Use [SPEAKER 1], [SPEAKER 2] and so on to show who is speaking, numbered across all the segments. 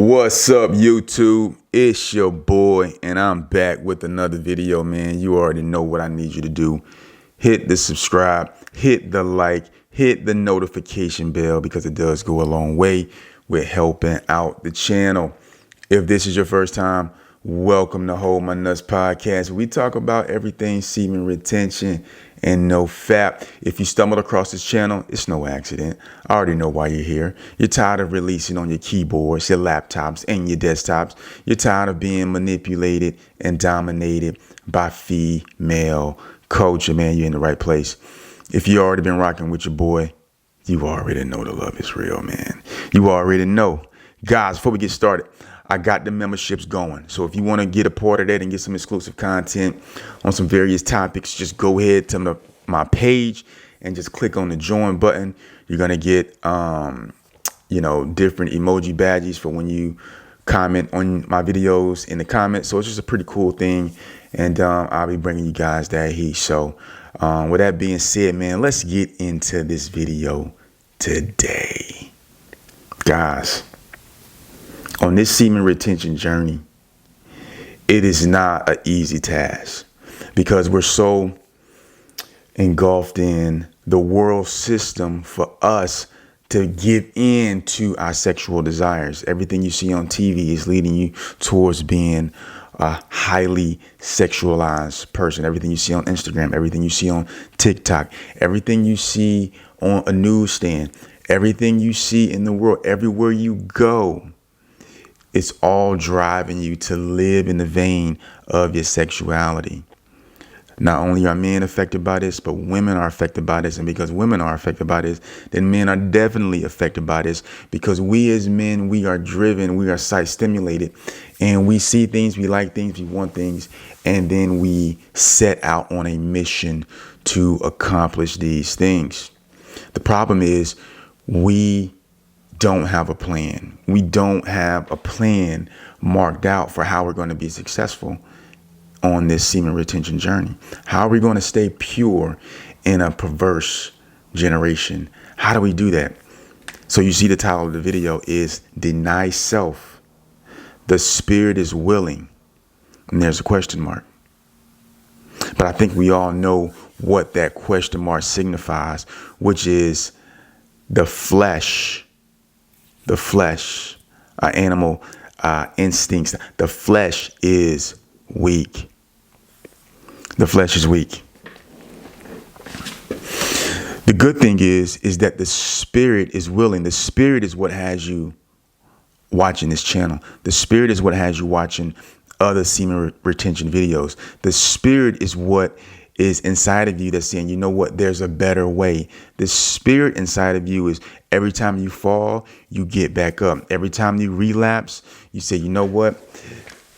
[SPEAKER 1] What's up, YouTube? It's your boy, and I'm back with another video, man. You already know what I need you to do. Hit the subscribe, hit the like, hit the notification bell because it does go a long way with helping out the channel. If this is your first time, welcome to Hold My Nuts Podcast. We talk about everything semen retention and no fap. If you stumbled across this channel, it's no accident. I already know why you're here. You're tired of releasing on your keyboards, your laptops, and your desktops. You're tired of being manipulated and dominated by female culture, man. You're in the right place. If you already been rocking with your boy, you already know the love is real, man. You already know. Guys, before we get started, I got the memberships going. So if you want to get a part of that and get some exclusive content on some various topics, just go ahead to my page and just click on the join button. You're going to get, different emoji badges for when you comment on my videos in the comments. So it's just a pretty cool thing. And I'll be bringing you guys that heat. So with that being said, man, let's get into this video today. Guys, on this semen retention journey, it is not an easy task because we're so engulfed in the world system for us to give in to our sexual desires. Everything you see on TV is leading you towards being a highly sexualized person. Everything you see on Instagram, everything you see on TikTok, everything you see on a newsstand, everything you see in the world, everywhere you go, it's all driving you to live in the vein of your sexuality. Not only are men affected by this, but women are affected by this. And because women are affected by this, then men are definitely affected by this. Because we as men, we are driven, we are sight stimulated, and we see things, we like things, we want things, and then we set out on a mission to accomplish these things. The problem is we don't have a plan. We don't have a plan marked out for how we're going to be successful on this semen retention journey. How are we going to stay pure in a perverse generation? How do we do that? So you see the title of the video is Deny Self. The Spirit is Willing. And there's a question mark. But I think we all know what that question mark signifies, which is the flesh. The flesh, animal instincts. The flesh is weak. The flesh is weak. The good thing is that the spirit is willing. The spirit is what has you watching this channel. The spirit is what has you watching other semen retention videos. The spirit is what is inside of you that's saying, you know what, there's a better way. The spirit inside of you is every time you fall, you get back up. Every time you relapse, you say, you know what,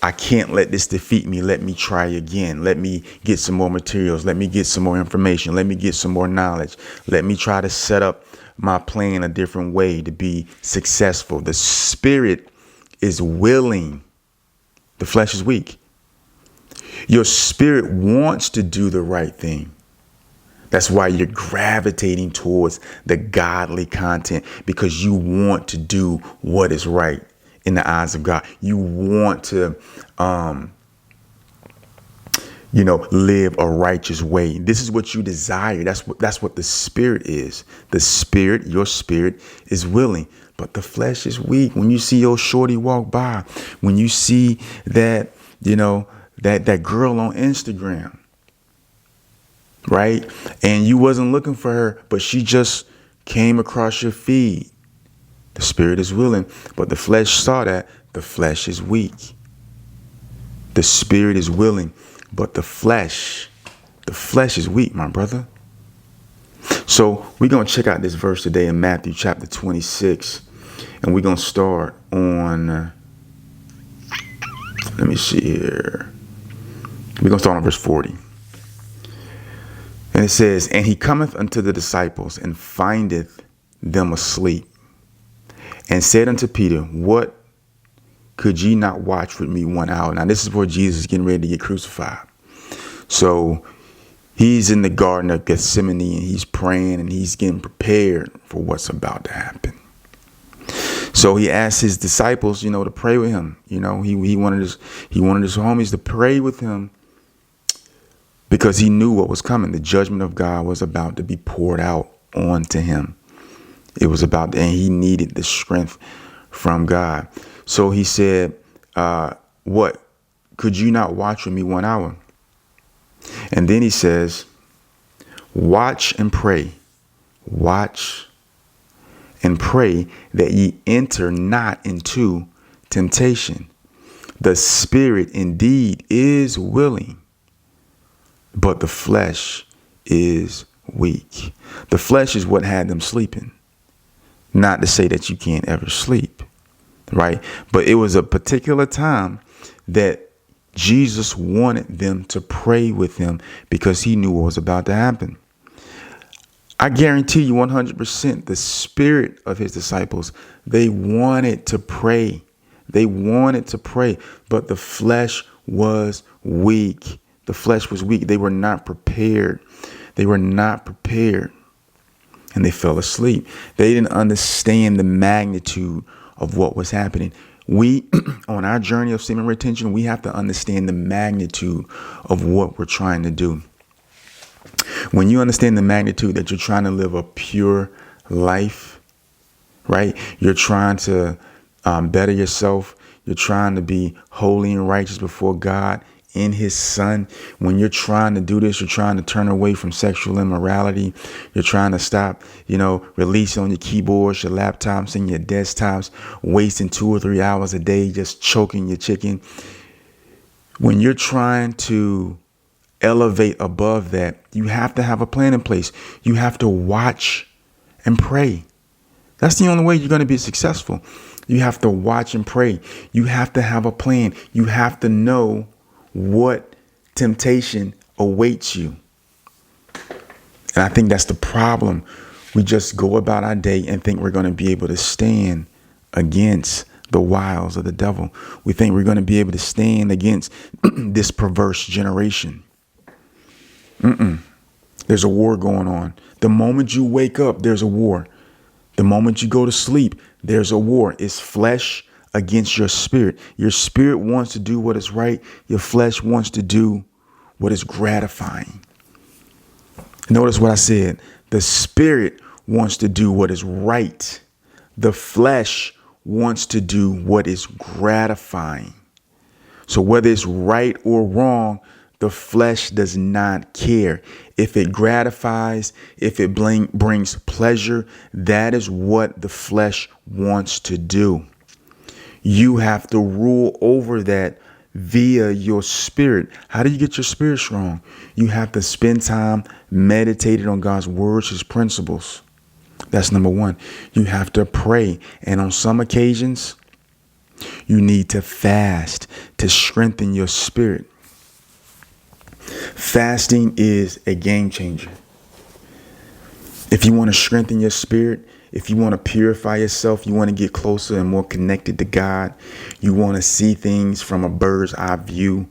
[SPEAKER 1] I can't let this defeat me. Let me try again. Let me get some more materials. Let me get some more information. Let me get some more knowledge. Let me try to set up my plan a different way to be successful. The spirit is willing. The flesh is weak. Your spirit wants to do the right thing. That's why you're gravitating towards the godly content, because you want to do what is right in the eyes of God. You want to, live a righteous way. This is what you desire. That's what the spirit is. The spirit, your spirit is willing, but the flesh is weak. When you see your shorty walk by, when you see that, that girl on Instagram, right? And you wasn't looking for her, but she just came across your feed. The spirit is willing, but the flesh saw that. The flesh is weak. The spirit is willing, but the flesh is weak, my brother. So we're going to check out this verse today in Matthew chapter 26. And we're going to start on, let me see here. We're going to start on verse 40. And it says, and he cometh unto the disciples and findeth them asleep, and said unto Peter, what, could ye not watch with me 1 hour? Now, this is where Jesus is getting ready to get crucified. So he's in the Garden of Gethsemane and he's praying and he's getting prepared for what's about to happen. So So he asked his disciples, to pray with him. He wanted his homies to pray with him because he knew what was coming. The judgment of God was about to be poured out onto him. It was about, and he needed the strength from God. So he said, what? Could you not watch with me 1 hour? And then he says, watch and pray. Watch and pray that ye enter not into temptation. The spirit indeed is willing, but the flesh is weak. The flesh is what had them sleeping. Not to say that you can't ever sleep, right? But it was a particular time that Jesus wanted them to pray with him because he knew what was about to happen. I guarantee you 100% the spirit of his disciples, they wanted to pray. They wanted to pray, but the flesh was weak. The flesh was weak. They were not prepared. They were not prepared. And they fell asleep. They didn't understand the magnitude of what was happening. We, on our journey of semen retention, we have to understand the magnitude of what we're trying to do. When you understand the magnitude that you're trying to live a pure life, right? You're trying to better yourself. You're trying to be holy and righteous before God in his son. When you're trying to do this, you're trying to turn away from sexual immorality. You're trying to stop, releasing on your keyboards, your laptops, and your desktops, wasting 2 or 3 hours a day just choking your chicken. When you're trying to elevate above that, you have to have a plan in place. You have to watch and pray. That's the only way you're going to be successful. You have to watch and pray. You have to have a plan. You have to know what temptation awaits you. And I think that's the problem. We just go about our day and think we're going to be able to stand against the wiles of the devil. We think we're going to be able to stand against this perverse generation. There's a war going on. The moment you wake up, there's a war. The moment you go to sleep, there's a war. It's flesh against your spirit. Your spirit wants to do what is right. Your flesh wants to do what is gratifying. Notice what I said. The spirit wants to do what is right. The flesh wants to do what is gratifying. So whether it's right or wrong, the flesh does not care. If it gratifies, if it brings pleasure, that is what the flesh wants to do. You have to rule over that via your spirit. How do you get your spirit strong? You have to spend time meditating on God's words, his principles. That's number one. You have to pray. And on some occasions, you need to fast to strengthen your spirit. Fasting is a game changer. If you want to strengthen your spirit, if you want to purify yourself, you want to get closer and more connected to God, you want to see things from a bird's eye view,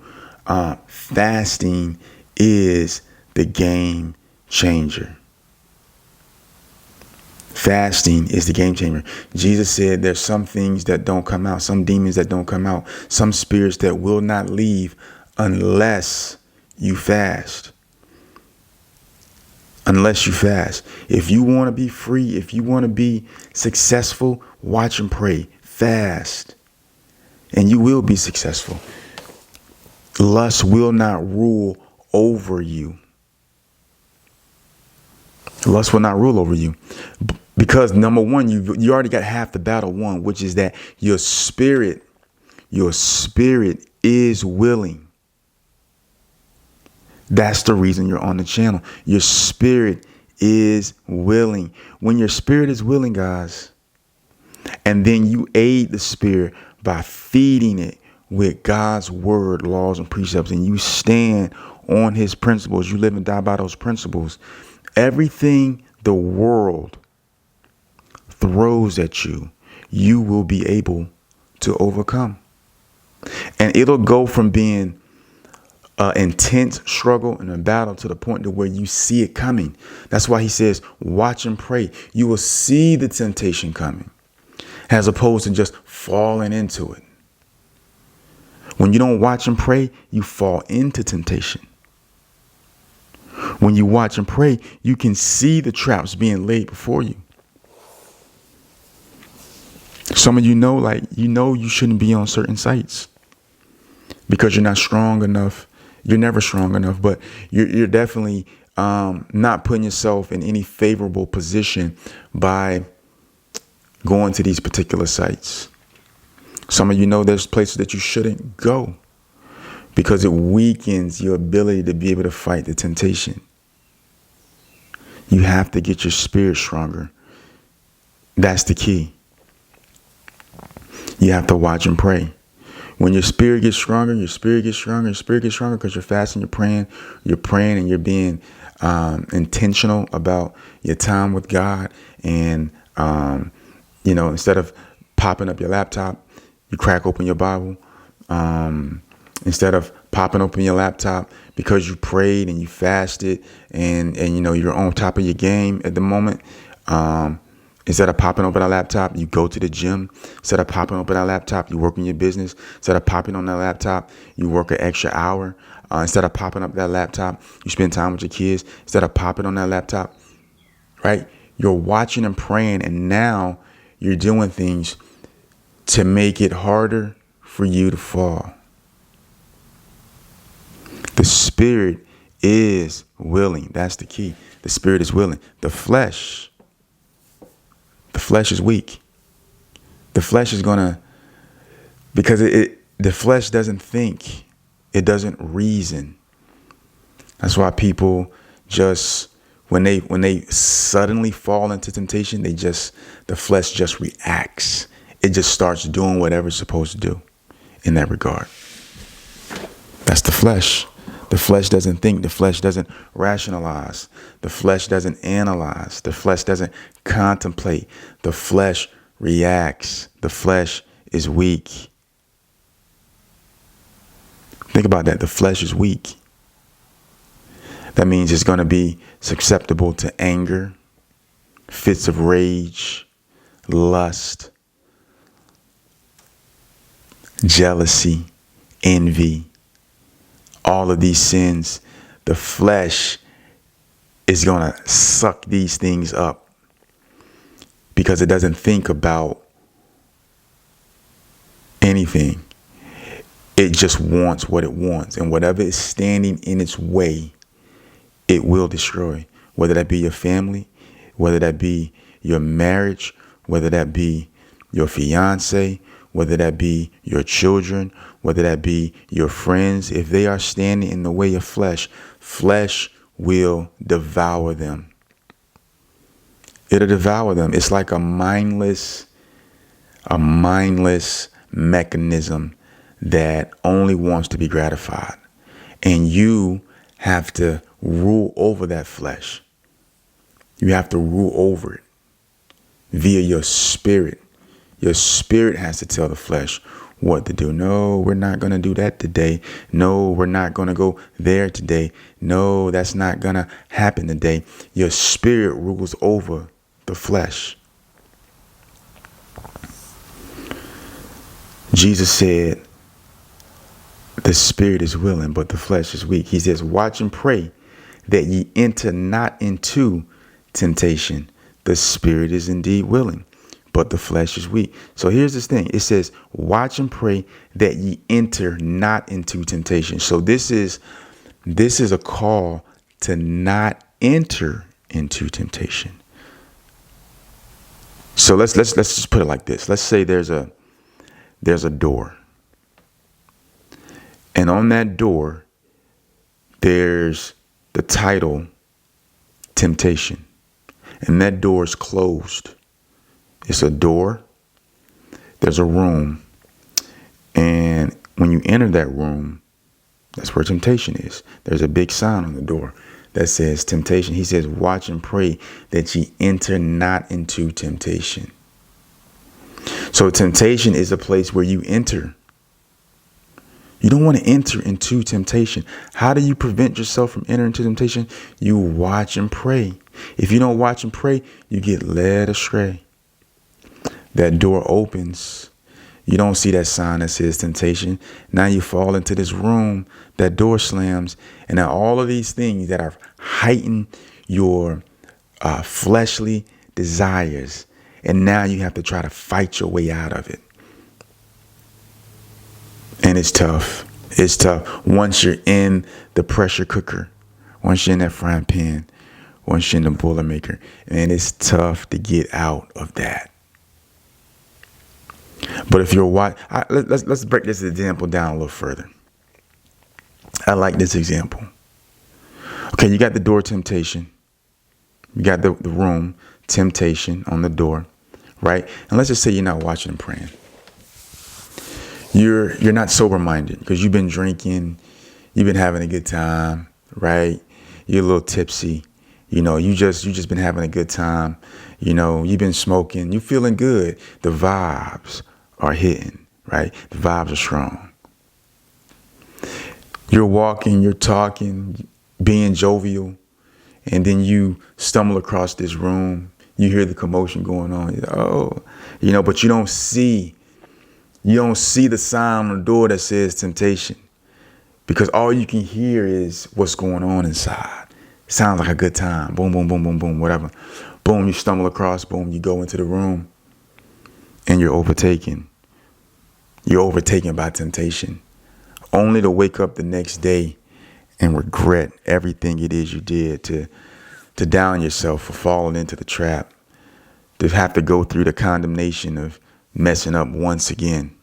[SPEAKER 1] fasting is the game changer. Fasting is the game changer. Jesus said there's some things that don't come out, some demons that don't come out, some spirits that will not leave unless you fast. Unless you fast. If you want to be free, if you want to be successful, watch and pray. Fast. And you will be successful. Lust will not rule over you. Lust will not rule over you. Because number one, you already got half the battle won, which is that your spirit is willing. That's the reason you're on the channel. Your spirit is willing. When your spirit is willing, guys, and then you aid the spirit by feeding it with God's word, laws, and precepts, and you stand on his principles, you live and die by those principles, everything the world throws at you, you will be able to overcome. And it'll go from being intense struggle and a battle to the point to where you see it coming. That's why he says, watch and pray. You will see the temptation coming. as opposed to just falling into it. When you don't watch and pray, you fall into temptation. When you watch and pray, you can see the traps being laid before you. Some of you know, you shouldn't be on certain sites because you're not strong enough. You're never strong enough, but you're definitely not putting yourself in any favorable position by going to these particular sites. Some of you know there's places that you shouldn't go because it weakens your ability to be able to fight the temptation. You have to get your spirit stronger. That's the key. You have to watch and pray. When your spirit gets stronger, because you're fasting, you're praying and you're being intentional about your time with God. And, instead of popping up your laptop, you crack open your Bible. Instead of popping open your laptop because you prayed and you fasted and you're on top of your game at the moment. Instead of popping open a laptop, you go to the gym. Instead of popping open a laptop, you work in your business. Instead of popping on that laptop, you work an extra hour. Instead of popping up that laptop, you spend time with your kids. Instead of popping on that laptop, right? You're watching and praying, and now you're doing things to make it harder for you to fall. The spirit is willing. That's the key. The spirit is willing. The flesh is weak. The flesh is because the flesh doesn't think. It doesn't reason. That's why people just, when they suddenly fall into temptation, the flesh just reacts. It just starts doing whatever it's supposed to do in that regard. That's the flesh. The flesh doesn't think. The flesh doesn't rationalize. The flesh doesn't analyze. The flesh doesn't contemplate. The flesh reacts. The flesh is weak. Think about that. The flesh is weak. That means it's going to be susceptible to anger, fits of rage, lust, jealousy, envy. All of these sins, the flesh is going to suck these things up because it doesn't think about anything. It just wants what it wants, and whatever is standing in its way, it will destroy. Whether that be your family, whether that be your marriage, whether that be your fiance, whether that be your children, whether that be your friends. If they are standing in the way of flesh, flesh will devour them. It'll devour them. It's like a mindless mechanism that only wants to be gratified. And you have to rule over that flesh. You have to rule over it via your spirit. Your spirit has to tell the flesh what to do. No, we're not going to do that today. No, we're not going to go there today. No, that's not going to happen today. Your spirit rules over the flesh. Jesus said, the spirit is willing, but the flesh is weak. He says, watch and pray that ye enter not into temptation. The spirit is indeed willing, but the flesh is weak. So here's this thing. It says, watch and pray that ye enter not into temptation. So this is a call to not enter into temptation. So let's just put it like this. Let's say there's a door. And on that door, there's the title, temptation. And that door is closed. It's a door. There's a room. And when you enter that room, that's where temptation is. There's a big sign on the door that says temptation. He says, watch and pray that ye enter not into temptation. So temptation is a place where you enter. You don't want to enter into temptation. How do you prevent yourself from entering into temptation? You watch and pray. If you don't watch and pray, you get led astray. That door opens. You don't see that sign that says temptation. Now you fall into this room, that door slams, and now all of these things that are heighten your fleshly desires. And now you have to try to fight your way out of it. And it's tough. It's tough. Once you're in the pressure cooker, once you're in that frying pan, once you're in the Boilermaker, and it's tough to get out of that. But if you're let's break this example down a little further. I like this example. Okay, you got the door temptation. You got the room temptation on the door, right? And let's just say you're not watching and praying. You're not sober minded because you've been drinking, you've been having a good time, right? You're a little tipsy. You know, you just been having a good time. You know, you've been smoking. You feeling good. The vibes are hitting, right? The vibes are strong. You're walking, you're talking, being jovial, and then you stumble across this room. You hear the commotion going on. Oh, you know, but you don't see the sign on the door that says temptation, because all you can hear is what's going on inside. Sounds like a good time. Boom, boom, boom, boom, boom, whatever. Boom, you stumble across, boom, you go into the room and you're overtaken. You're overtaken by temptation, only to wake up the next day and regret everything it is you did, to down yourself for falling into the trap, to have to go through the condemnation of messing up once again.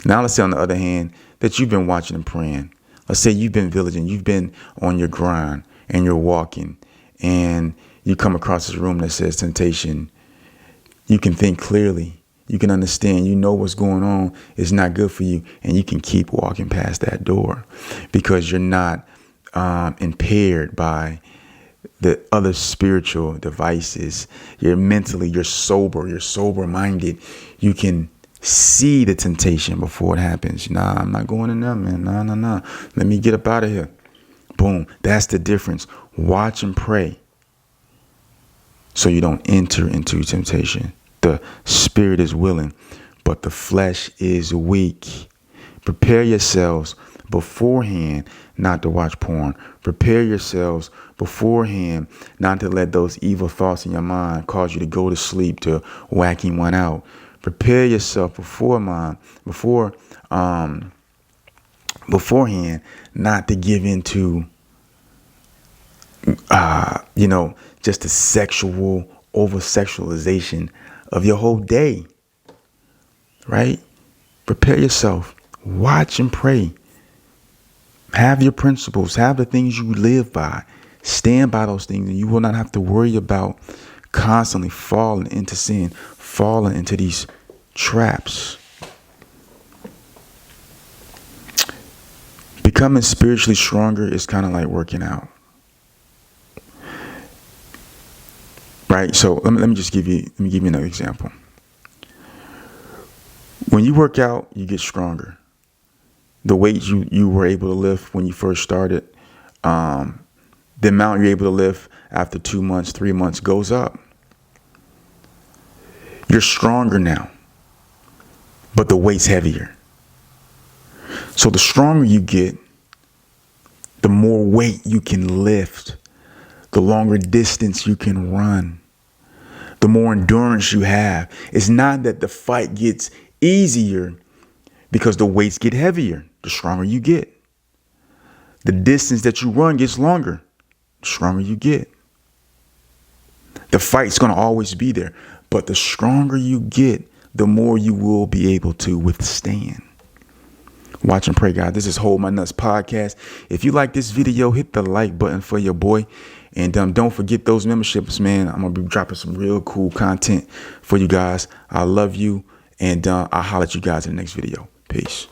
[SPEAKER 1] Now, let's say on the other hand that you've been watching and praying. Let's say you've been vigilant, you've been on your grind and you're walking and you come across this room that says temptation. You can think clearly. You can understand. You know what's going on is not good for you. And you can keep walking past that door because you're not impaired by the other spiritual devices. You're sober minded. You can see the temptation before it happens. Nah, I'm not going in there, man. Nah. Let me get up out of here. Boom. That's the difference. Watch and pray so you don't enter into temptation. The spirit is willing, but the flesh is weak. Prepare yourselves beforehand not to watch porn. Prepare yourselves beforehand not to let those evil thoughts in your mind cause you to go to sleep, to whacking one out. Prepare yourself beforehand not to give into just the sexual over-sexualization of your whole day, right? Prepare yourself. Watch and pray. Have your principles. Have the things you live by. Stand by those things, and you will not have to worry about constantly falling into sin, falling into these traps. Becoming spiritually stronger is kind of like working out. Right? So let me give you another example. When you work out, you get stronger. The weight you were able to lift when you first started, the amount you're able to lift after 2 months, 3 months goes up. You're stronger now, but the weight's heavier. So the stronger you get, the more weight you can lift, the longer distance you can run, the more endurance you have. It's not that the fight gets easier because the weights get heavier. The stronger you get, the distance that you run gets longer. The stronger you get, the fight's going to always be there. But the stronger you get, the more you will be able to withstand. Watch and pray, God. This is Hold My Nuts podcast. If you like this video, hit the like button for your boy. And don't forget those memberships, man. I'm going to be dropping some real cool content for you guys. I love you. And I'll holler at you guys in the next video. Peace.